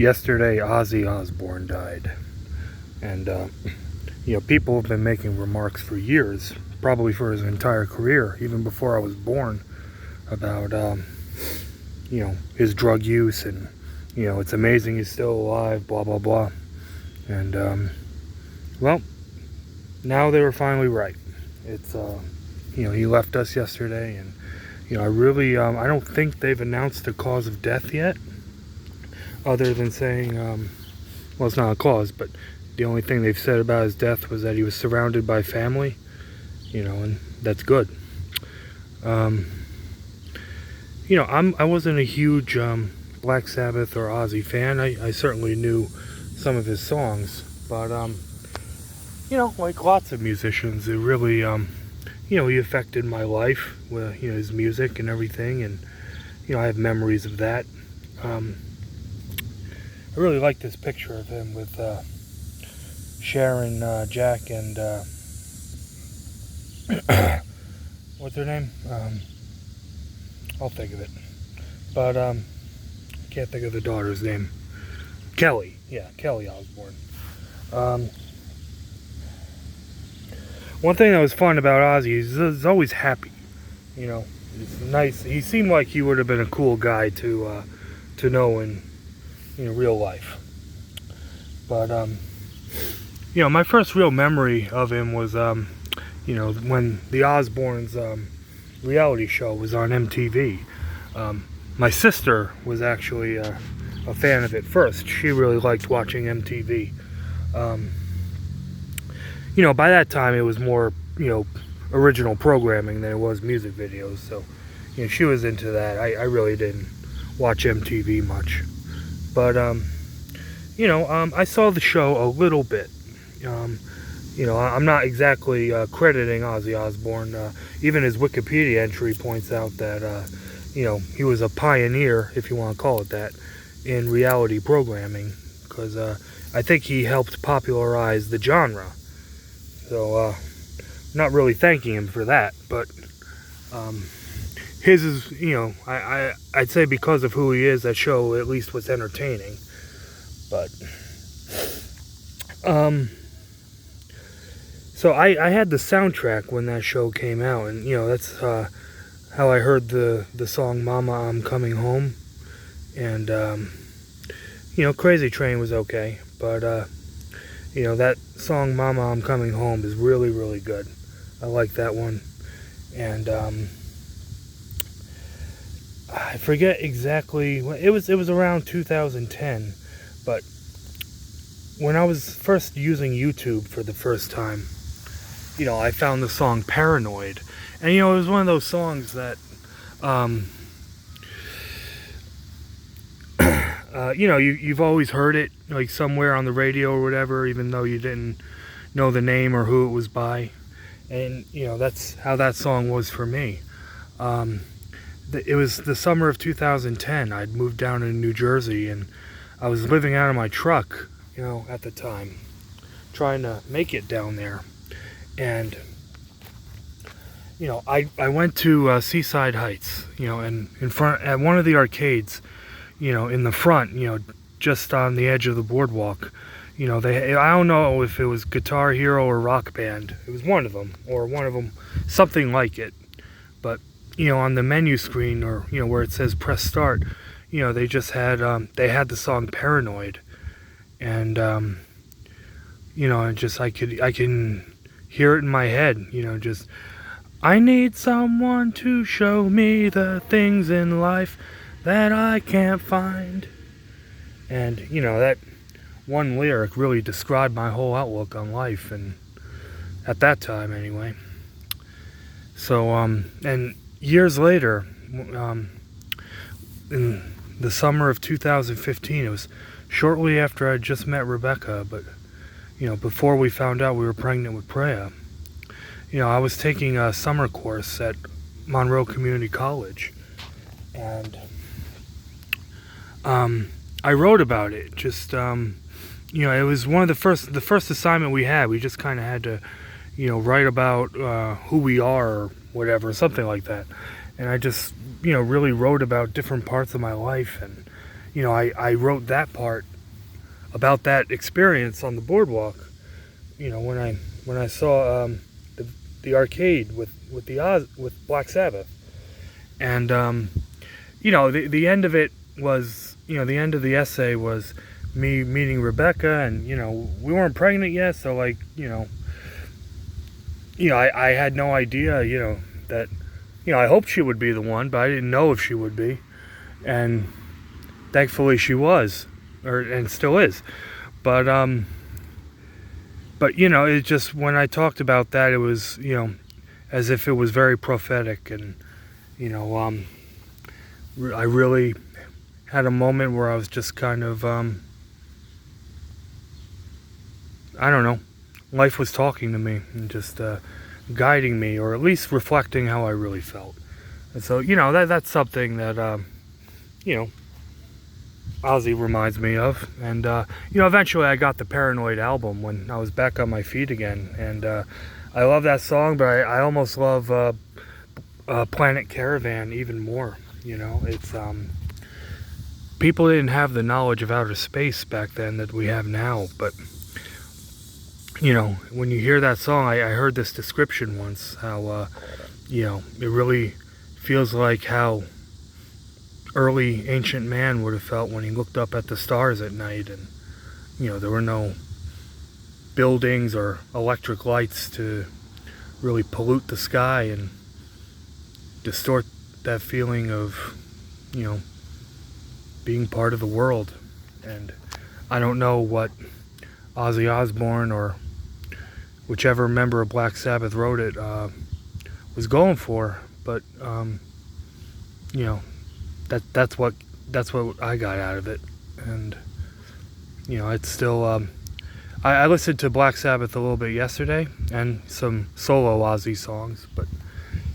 Yesterday, Ozzy Osbourne died. And, people have been making remarks for years, probably for his entire career, even before I was born, about, his drug use and, it's amazing he's still alive, blah, blah, blah. And, well, now they were finally right. It's, he left us yesterday, and, I really, I don't think they've announced the cause of death yet, other than saying, well, it's not a cause, but the only thing they've said about his death was that he was surrounded by family, and that's good. I wasn't a huge Black Sabbath or Ozzy fan. I certainly knew some of his songs, but, like lots of musicians, it really, he affected my life with, his music and everything, and, I have memories of that. I really like this picture of him with Sharon, Jack, and what's her name? I'll think of it. But I can't think of the daughter's name. Kelly. Yeah, Kelly Osbourne. One thing that was fun about Ozzy is he's always happy. It's nice. He seemed like he would have been a cool guy to know in real life. But my first real memory of him was when the Osbournes reality show was on MTV. My sister was actually a fan of it first. She really liked watching MTV. By that time it was more original programming than it was music videos, so she was into that. I really didn't watch MTV much. But, I saw the show a little bit. I'm not exactly crediting Ozzy Osbourne. Even his Wikipedia entry points out that, he was a pioneer, if you want to call it that, in reality programming. Because I think he helped popularize the genre. So, not really thanking him for that. But his is, I'd say because of who he is, that show at least was entertaining. But, so I had the soundtrack when that show came out, and, that's how I heard the song Mama, I'm Coming Home. And, Crazy Train was okay, but, that song Mama, I'm Coming Home is really, really good. I like that one. And, I forget exactly, it was around 2010, but when I was first using YouTube for the first time, I found the song Paranoid, and it was one of those songs that you've always heard it like somewhere on the radio or whatever, even though you didn't know the name or who it was by. And that's how that song was for me. It was the summer of 2010. I'd moved down to New Jersey, and I was living out of my truck, at the time, trying to make it down there. And, I went to Seaside Heights, and in front, at one of the arcades, in the front, just on the edge of the boardwalk, I don't know if it was Guitar Hero or Rock Band. It was one of them, something like it. But, on the menu screen, or, where it says press start, they just had, they had the song Paranoid. And, I can hear it in my head, just, I need someone to show me the things in life that I can't find. And, that one lyric really described my whole outlook on life, and at that time anyway. So, and years later, in the summer of 2015, it was shortly after I just met Rebecca, but, before we found out we were pregnant with Preya, I was taking a summer course at Monroe Community College, and I wrote about it. Just, it was one of the first assignment we had. We just kind of had to, write about who we are or whatever, something like that. And I just, really wrote about different parts of my life. And, I wrote that part about that experience on the boardwalk. When I saw the arcade with Black Sabbath, and the end of it was, the end of the essay was me meeting Rebecca, and we weren't pregnant yet, so like I had no idea that I hoped she would be the one, but I didn't know if she would be, and thankfully she was, and still is. But it just, when I talked about that, it was as if it was very prophetic, and I really had a moment where I was just kind of I don't know, life was talking to me and just guiding me, or at least reflecting how I really felt. And so that's something that Ozzy reminds me of. And eventually I got the Paranoid album when I was back on my feet again, and I love that song, but I almost love Planet Caravan even more. It's people didn't have the knowledge of outer space back then that we have now, but when you hear that song, I heard this description once, how it really feels like how early ancient man would have felt when he looked up at the stars at night, and there were no buildings or electric lights to really pollute the sky and distort that feeling of being part of the world. And I don't know what Ozzy Osbourne or whichever member of Black Sabbath wrote it was going for, but that's what I got out of it. And it's still I listened to Black Sabbath a little bit yesterday, and some solo Ozzy songs, but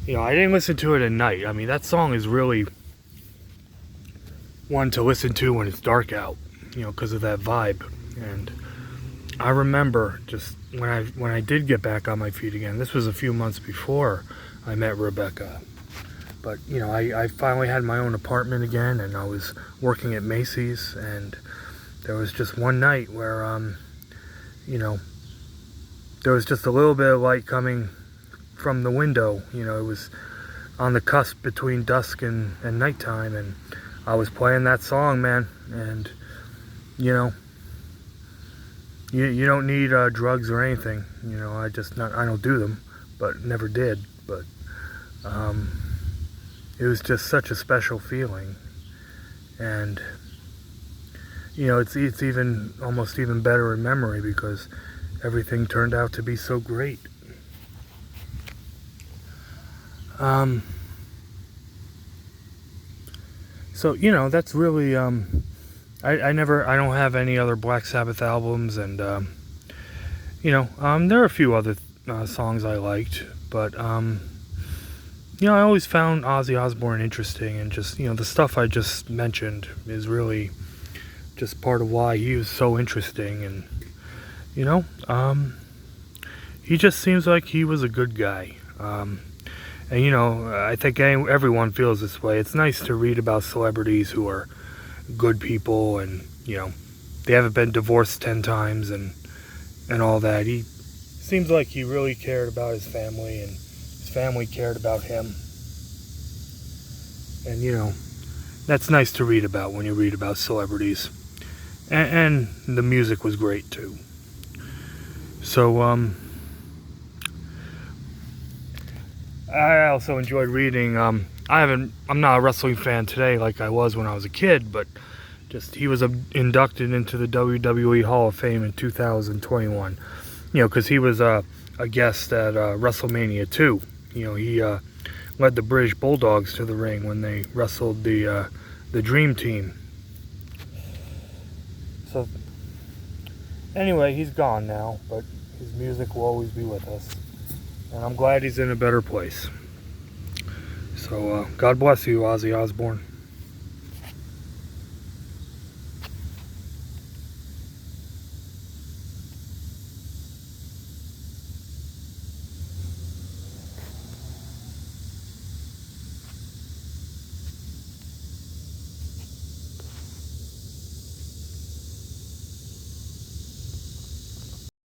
I didn't listen to it at night. I mean, that song is really one to listen to when it's dark out, because of that vibe. And I remember just when I did get back on my feet again, this was a few months before I met Rebecca, but I finally had my own apartment again, and I was working at Macy's, and there was just one night where there was just a little bit of light coming from the window. It was on the cusp between dusk and nighttime, and I was playing that song, man. And you don't need drugs or anything. I don't do them, but never did. But it was just such a special feeling, and it's even almost even better in memory because everything turned out to be so great. So that's really I don't have any other Black Sabbath albums, and there are a few other songs I liked, but I always found Ozzy Osbourne interesting, and just the stuff I just mentioned is really just part of why he was so interesting. And he just seems like he was a good guy. And I think everyone feels this way. It's nice to read about celebrities who are good people, and they haven't been divorced 10 times and all that. He seems like he really cared about his family, and his family cared about him. And that's nice to read about when you read about celebrities. And the music was great too. So I also enjoyed reading. I'm not a wrestling fan today like I was when I was a kid, but just he was inducted into the WWE Hall of Fame in 2021. Because he was a guest at WrestleMania 2. He led the British Bulldogs to the ring when they wrestled the Dream Team. So anyway, he's gone now, but his music will always be with us. And I'm glad he's in a better place. So, God bless you, Ozzy Osbourne.